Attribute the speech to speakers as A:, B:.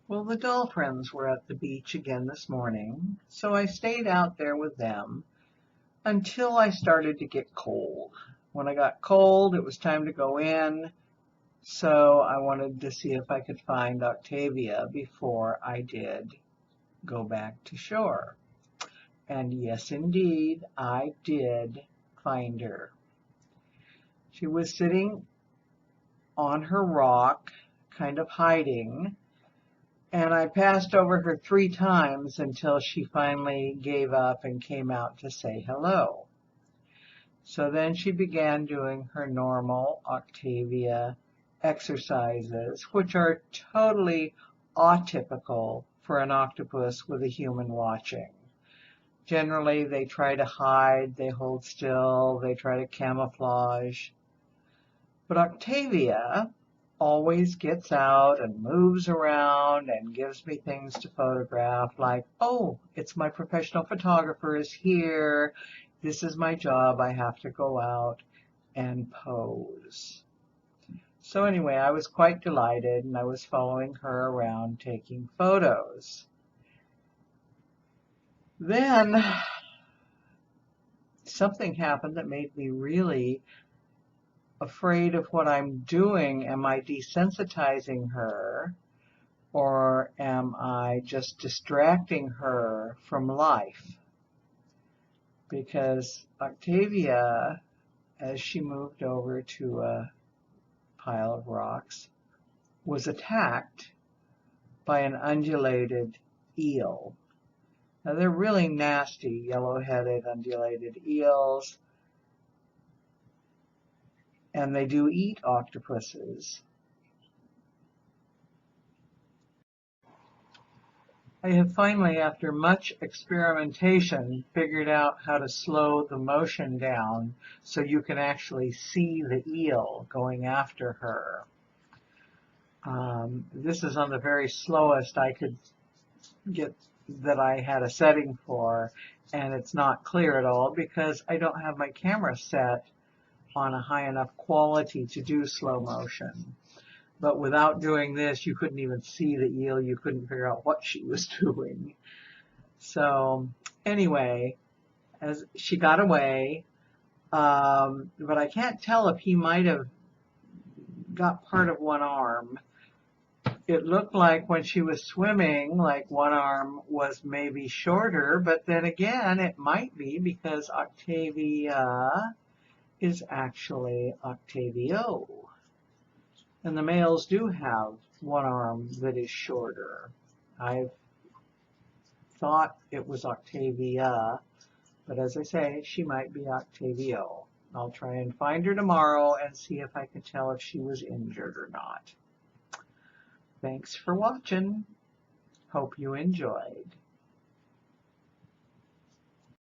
A: Well, the dolphins were at the beach again this morning, so I stayed out there with them until I started to get cold. When I got cold, it was time to go in, so I wanted to see if I could find Octavia before I did go back to shore. And yes, indeed, I did find her. She was sitting on her rock, kind of hiding, and I passed over her 3 times until she finally gave up and came out to say hello. So then she began doing her normal Octavia exercises, which are totally atypical for an octopus with a human watching. Generally, they try to hide, they hold still, they try to camouflage. But Octavia always gets out and moves around and gives me things to photograph, like, oh, it's my professional photographer is here. This is my job. I have to go out and pose. So anyway, I was quite delighted, and I was following her around taking photos. Then something happened that made me really afraid of what I'm doing. Am I desensitizing her, or am I just distracting her from life? Because Octavia, as she moved over to a pile of rocks, was attacked by an undulated eel. Now they're really nasty, yellow-headed undulated eels, and they do eat octopuses. I have finally, after much experimentation, figured out how to slow the motion down so you can actually see the eel going after her. This is on the very slowest I could get that I had a setting for, and it's not clear at all because I don't have my camera set on a high enough quality to do slow motion. But without doing this, you couldn't even see the eel. You couldn't figure out what she was doing. So anyway, as she got away, but I can't tell if he might have got part of one arm. It looked like when she was swimming, like one arm was maybe shorter, but then again, it might be because Octavia is actually Octavio. And the males do have one arm that is shorter. I've thought it was Octavia, but as I say, she might be Octavio. I'll try and find her tomorrow and see if I can tell if she was injured or not. Thanks for watching. Hope you enjoyed.